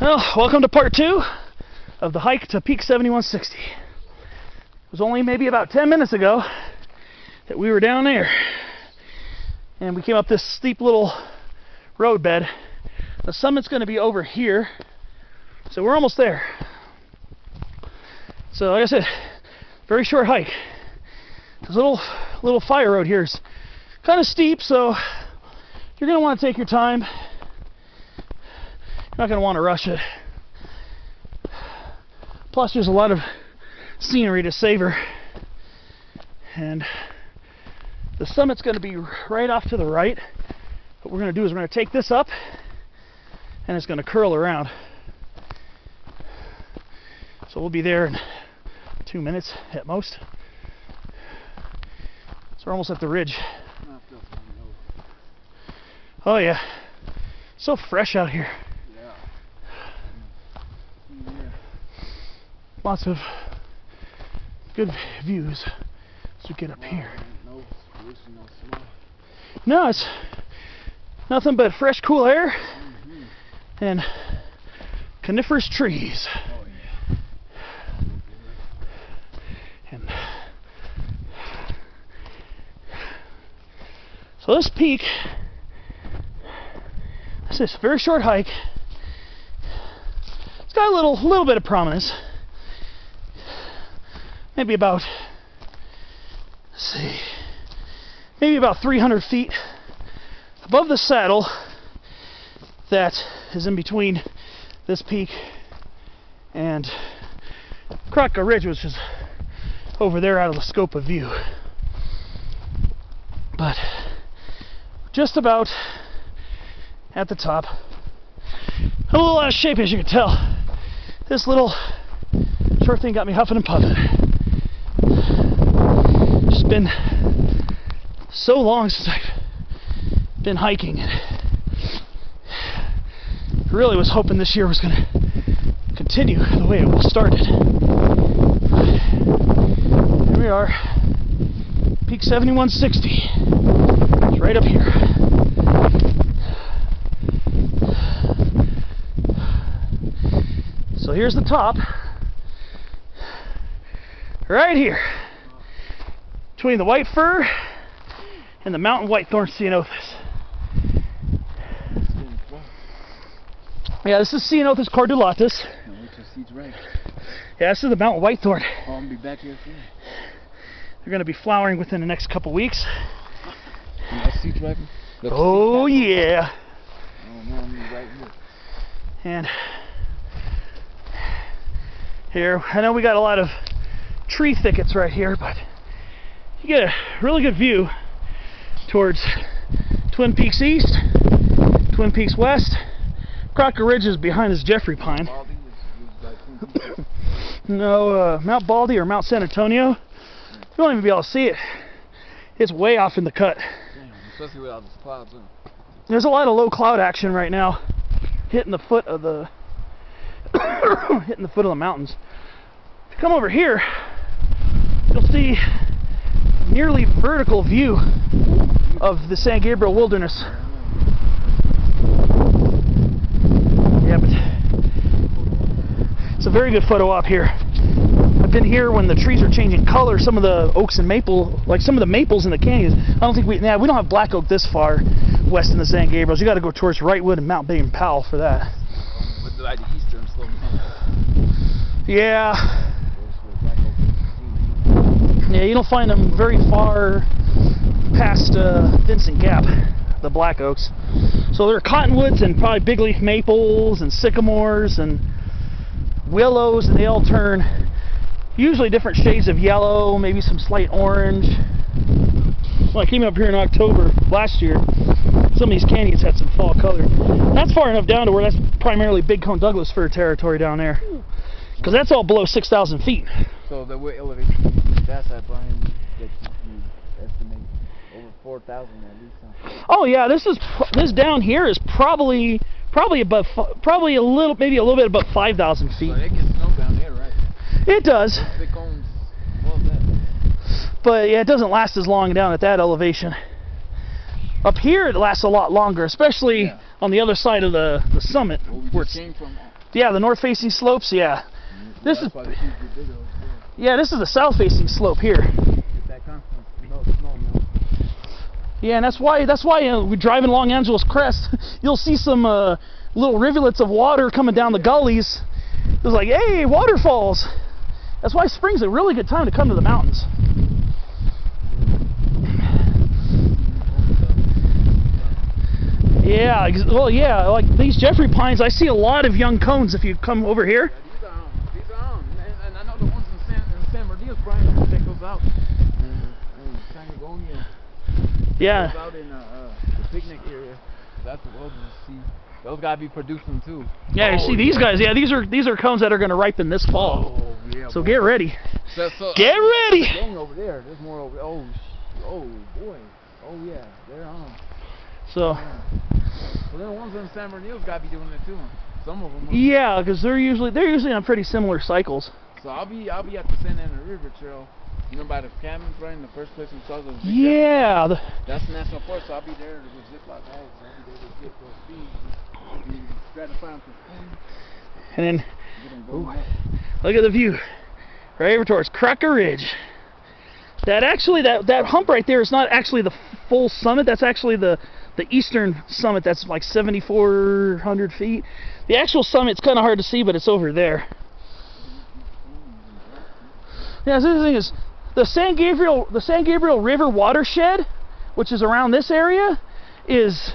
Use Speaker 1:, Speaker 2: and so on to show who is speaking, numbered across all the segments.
Speaker 1: Well, welcome to part 2 of the hike to Peak 7160. It was only maybe about 10 minutes ago that we were down there, and we came up this steep little road bed. The summit's going to be over here, so we're almost there. So like I said, very short hike. This little fire road here is kind of steep, so you're going to want to take your time. You're not going to want to rush it. Plus there's a lot of scenery to savor, and the summit's going to be right off to the right. What we're going to do is we're going to take this up and it's going to curl around. So we'll be there in 2 minutes at most. So we're almost at the ridge. Oh yeah, so fresh out here. Lots of good views as we get up here. No, it's nothing but fresh, cool air and coniferous trees. And so this peak, this is a very short hike. It's got a little bit of prominence. Maybe about, let's see, maybe about 300 feet above the saddle that is in between this peak and Kraka Ridge, which is over there out of the scope of view. But just about at the top. A little out of shape, as you can tell. This little short thing got me huffing and puffing. It's been so long since I've been hiking. I really was hoping this year was going to continue the way it started. Here we are, Peak 7160. It's right up here. So here's the top. Right here, between the white fir and the mountain whitethorn ceanothus. Yeah, this is Ceanothus cordulatus. Yeah, this is the mountain whitethorn.
Speaker 2: Oh, I'm gonna be back here soon.
Speaker 1: They're going to be flowering within the next couple weeks.
Speaker 2: Oh
Speaker 1: yeah.
Speaker 2: Oh man, I'm right here.
Speaker 1: And here, I know we got a lot of tree thickets right here, but you get a really good view towards Twin Peaks East, Twin Peaks West. Kraka Ridge is behind this Jeffrey Pine. No, Mount Baldy or Mount San Antonio, you won't even be able to see it. It's way off in the cut.
Speaker 2: Damn, especially without the clouds.
Speaker 1: There's a lot of low cloud action right now, hitting the foot of the mountains. If you come over here, you'll see nearly vertical view of the San Gabriel wilderness. Yeah, but it's a very good photo op here. I've been here when the trees are changing color. Some of the oaks and maple, like some of the maples in the canyons. I don't think we don't have black oak this far west in the San Gabriels. You got to go towards Wrightwood and Mount Baden Powell for that.
Speaker 2: With the eastern slope.
Speaker 1: Yeah. Yeah, you don't find them very far past Vincent Gap, the black oaks. So there are cottonwoods and probably big leaf maples and sycamores and willows, and they all turn usually different shades of yellow, maybe some slight orange. Well, I came up here in October last year. Some of these canyons had some fall color. That's far enough down to where that's primarily big-cone Douglas fir territory down there, because that's all below 6,000 feet.
Speaker 2: So the elevation that's at, Brian, that you estimate over 4,000 at least. Huh?
Speaker 1: Oh yeah, this down here is probably above, probably a little bit above 5,000 feet.
Speaker 2: But it gets snow down there, right?
Speaker 1: It does.
Speaker 2: Big cones above that.
Speaker 1: But yeah, it doesn't last as long down at that elevation. Up here it lasts a lot longer, especially on the other side of the summit.
Speaker 2: Where we
Speaker 1: where
Speaker 2: just
Speaker 1: it's,
Speaker 2: came from.
Speaker 1: yeah, the north-facing slopes. Yeah, this is
Speaker 2: That's why the trees get bigger over there.
Speaker 1: yeah, this is the south-facing slope here.
Speaker 2: Get that constant snow melt.
Speaker 1: Yeah, and that's why we're driving along Angeles Crest. You'll see some little rivulets of water coming down the gullies. It's like, hey, waterfalls. That's why spring's a really good time to come to the mountains. Yeah, well, yeah, like these Jeffrey pines, I see a lot of young cones if you come over here.
Speaker 2: Yeah, these are and I know the ones in San Bernardino, Brian, check those out. And Sangonia.
Speaker 1: Yeah.
Speaker 2: Those out in the picnic area. That's what we'll see. Those gotta be producing too.
Speaker 1: Yeah, you see these guys. Yeah, these are cones that are going to ripen this fall.
Speaker 2: Oh, yeah,
Speaker 1: so
Speaker 2: boy.
Speaker 1: get ready.
Speaker 2: So,
Speaker 1: get ready.
Speaker 2: There's gang over there. There's more over. Oh boy. Oh yeah, they're on.
Speaker 1: So.
Speaker 2: Well, then the ones in San Bernardino's gotta be doing it too. Some of them.
Speaker 1: Yeah, because they're usually on pretty similar cycles.
Speaker 2: So I'll be at the San Ana River Trail. You know, by the cabins, right? In the first place we saw those.
Speaker 1: Yeah.
Speaker 2: That's the national forest. So I'll be there with ziploc bags. So I'll be there to get those feeds. And stratify them for food.
Speaker 1: And then, ooh, look at the view, right over towards Crocker Ridge. That actually, that hump right there is not actually the full summit. That's actually the eastern summit. That's like 7,400 feet. The actual summit's kind of hard to see, but it's over there. Yeah, so the thing is, the San Gabriel River watershed, which is around this area, is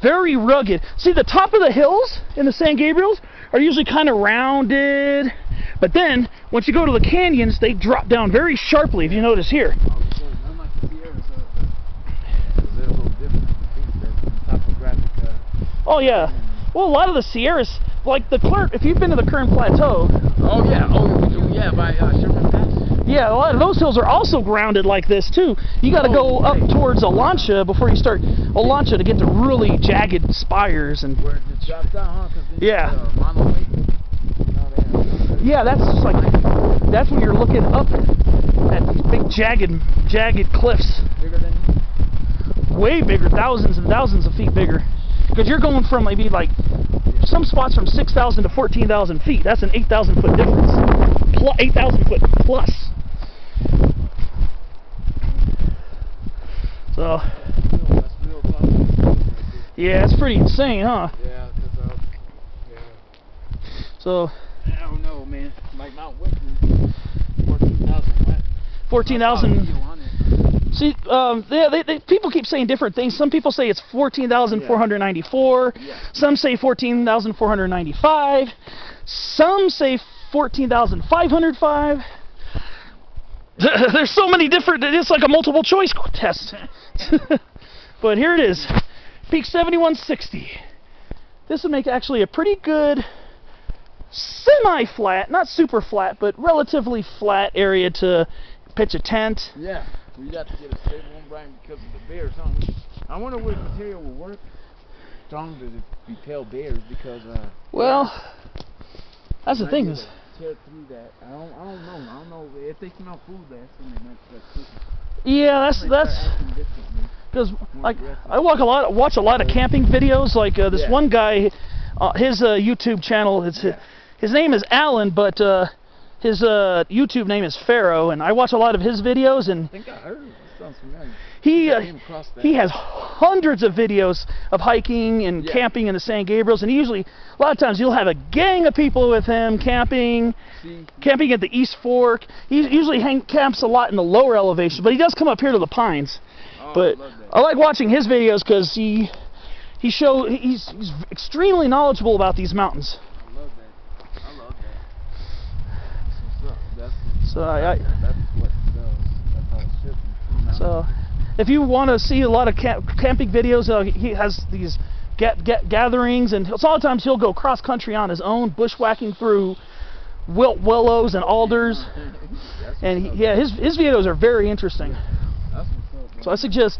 Speaker 1: very rugged. See, the top of the hills in the San Gabriels are usually kind of rounded, but then once you go to the canyons, they drop down very sharply, if you notice here. Oh yeah. Well, a lot of the Sierras, like the if you've been to the Kern Plateau.
Speaker 2: Oh yeah. Oh yeah. By Sherman Pass.
Speaker 1: Yeah, a lot of those hills are also grounded like this too. You got to go up towards Olancha before you start Olancha to get to really jagged spires and.
Speaker 2: Where it drops down, huh?
Speaker 1: Yeah. Yeah, that's just like when you're looking up at these big jagged cliffs.
Speaker 2: Bigger than you?
Speaker 1: Way bigger, thousands and thousands of feet bigger. Because you're going from maybe like some spots from 6,000 to 14,000 feet. That's an 8,000 foot difference. 8,000 foot plus. So, yeah, it's pretty insane, huh?
Speaker 2: Yeah,
Speaker 1: so.
Speaker 2: I don't know, man. Like Mount Whitney, 14,000. What?
Speaker 1: 14,000. See, people keep saying different things. Some people say it's 14,494.
Speaker 2: Yeah.
Speaker 1: Some say 14,495. Some say 14,505. There's so many different. It's like a multiple choice test. But here it is, peak 7160. This would make actually a pretty good semi-flat, not super flat, but relatively flat area to pitch a tent.
Speaker 2: Yeah, we'd have to get a stable one, Brian, because of the bears. I wonder what material will work strong to repel bears, because
Speaker 1: well, that's the thing is.
Speaker 2: Tear through that. I don't know if they smell food. That's when they might start cooking.
Speaker 1: Yeah, that's because like I watch a lot of camping videos. Like this one guy, his YouTube channel. His name is Alan, but his YouTube name is Pharaoh, and I watch a lot of his videos. And
Speaker 2: I think I heard it. Sounds familiar.
Speaker 1: He has hundreds of videos of hiking and camping in the San Gabriels, and a lot of times you'll have a gang of people with him camping at the East Fork. He usually camps a lot in the lower elevation, but he does come up here to the Pines.
Speaker 2: Oh,
Speaker 1: but I like watching his videos because he's extremely knowledgeable about these mountains.
Speaker 2: I love that. That's
Speaker 1: So
Speaker 2: that's what sells. That's how it should be.
Speaker 1: So if you want to see a lot of camping videos, he has these gatherings, and sometimes he'll go cross country on his own, bushwhacking through willows and alders. And his videos are very interesting. So I suggest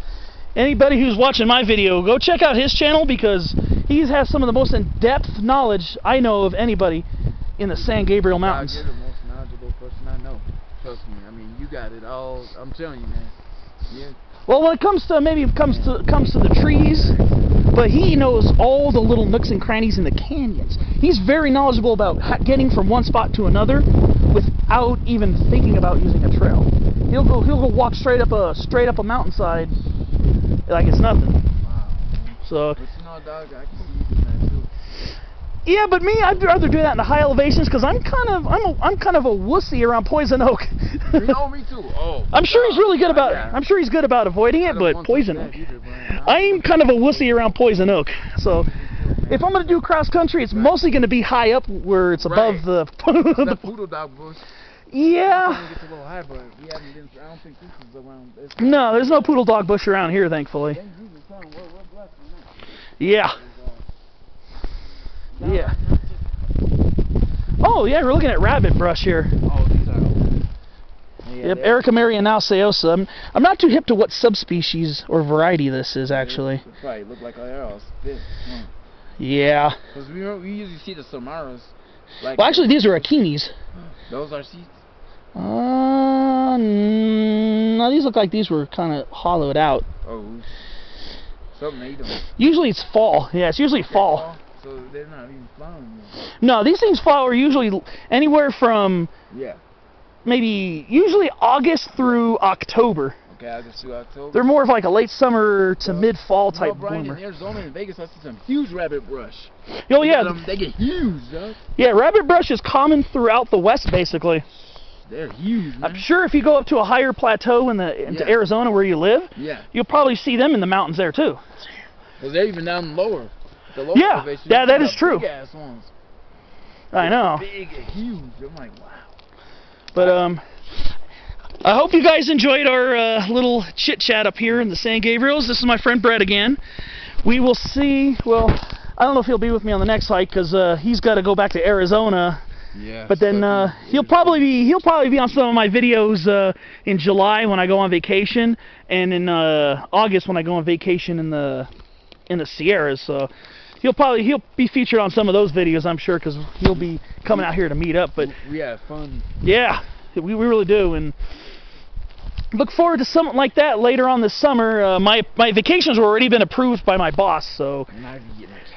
Speaker 1: anybody who's watching my video, go check out his channel, because he has some of the most in-depth knowledge I know of anybody in the San Gabriel Mountains.
Speaker 2: You're the most knowledgeable person I know. Trust me. I mean, you got it all. I'm telling you, man. Yeah.
Speaker 1: Well, when it comes to the trees, but he knows all the little nooks and crannies in the canyons. He's very knowledgeable about getting from one spot to another without even thinking about using a trail. He'll go walk straight up a mountainside like it's nothing.
Speaker 2: Wow.
Speaker 1: So.
Speaker 2: But you know, dog, I can see you doing that too.
Speaker 1: Yeah, but me, I'd rather do that in the high elevations because I'm kind of a wussy around poison oak.
Speaker 2: You know, me too. Oh.
Speaker 1: I'm sure he's really good about.
Speaker 2: Yeah.
Speaker 1: I'm sure he's good about avoiding it, but poison oak. I'm kind of a wussy around poison oak. So, if I'm gonna do cross country, it's mostly gonna be high up where it's above the.
Speaker 2: That poodle dog bush.
Speaker 1: Yeah.
Speaker 2: It's a little high, but we haven't been. I don't think this is around this.
Speaker 1: No, there's no poodle dog bush around here, thankfully.
Speaker 2: Thank Jesus, son. We're blessed in that.
Speaker 1: Yeah. Yeah. Oh yeah, we're looking at rabbit brush here.
Speaker 2: Oh, these are. Yeah,
Speaker 1: yep, Erica marianaceosa. I'm not too hip to what subspecies or variety this is actually.
Speaker 2: It probably look like ours.
Speaker 1: Yeah.
Speaker 2: Because we usually see the Samaras. Like,
Speaker 1: well, actually, these are aquinis.
Speaker 2: Those are seeds?
Speaker 1: No, these look like these were kind of hollowed out.
Speaker 2: Oh. Something ate them.
Speaker 1: Usually it's fall. Yeah, it's usually fall.
Speaker 2: So they're not even flowering yet.
Speaker 1: No, these things flower usually anywhere from maybe usually August through October.
Speaker 2: Okay, August through October.
Speaker 1: They're more of like a late summer to mid-fall type
Speaker 2: Brian,
Speaker 1: bloomer.
Speaker 2: in Arizona and Vegas, I see some huge rabbit brush.
Speaker 1: Oh yeah,
Speaker 2: they get huge, huh?
Speaker 1: Yeah, rabbit brush is common throughout the West, basically.
Speaker 2: They're huge, man.
Speaker 1: I'm sure if you go up to a higher plateau into Arizona where you live, you'll probably see them in the mountains there too.
Speaker 2: Because they're even down lower. The lower elevation,
Speaker 1: yeah, that is true.
Speaker 2: Big ass ones.
Speaker 1: I know.
Speaker 2: Big and huge. I'm like, wow.
Speaker 1: But I hope you guys enjoyed our little chit chat up here in the San Gabriels. This is my friend Brett again. We will see. Well, I don't know if he'll be with me on the next hike because he's got to go back to Arizona.
Speaker 2: Yeah.
Speaker 1: But then he'll probably be on some of my videos in July when I go on vacation, and in August when I go on vacation in the Sierras. So he'll be featured on some of those videos, I'm sure, because he'll be coming out here to meet up. But
Speaker 2: we have fun.
Speaker 1: Yeah, we really do, and look forward to something like that later on this summer. My vacations were already been approved by my boss, so.
Speaker 2: Now you get my cabin.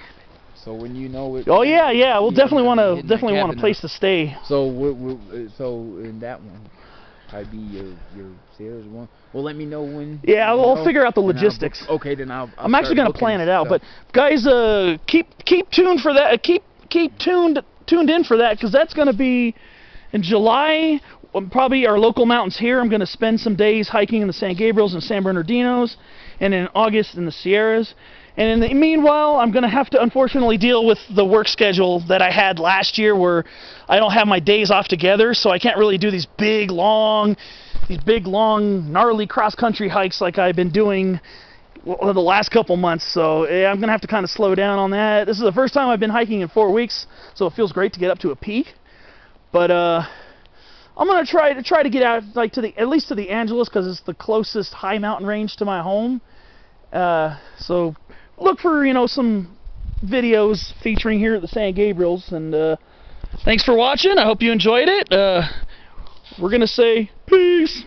Speaker 2: So when you know it.
Speaker 1: Oh yeah, we'll definitely want a place to stay.
Speaker 2: So so in that one, I'd be your Sierra's one. Well, let me know when.
Speaker 1: Yeah, we'll figure out the logistics.
Speaker 2: Okay, then I'm
Speaker 1: actually gonna plan it out, but guys, keep tuned for that. Keep tuned in for that, because that's gonna be in July. Probably our local mountains here. I'm gonna spend some days hiking in the San Gabriels and San Bernardinos, and in August in the Sierras. And in the meanwhile, I'm going to have to unfortunately deal with the work schedule that I had last year, where I don't have my days off together, so I can't really do these big, long, gnarly cross-country hikes like I've been doing the last couple months. So yeah, I'm going to have to kind of slow down on that. This is the first time I've been hiking in 4 weeks, so it feels great to get up to a peak. But I'm going to try to get out like at least to the Angeles, because it's the closest high mountain range to my home. So look for, some videos featuring here at the San Gabriels, and thanks for watching. I hope you enjoyed it. We're gonna say peace.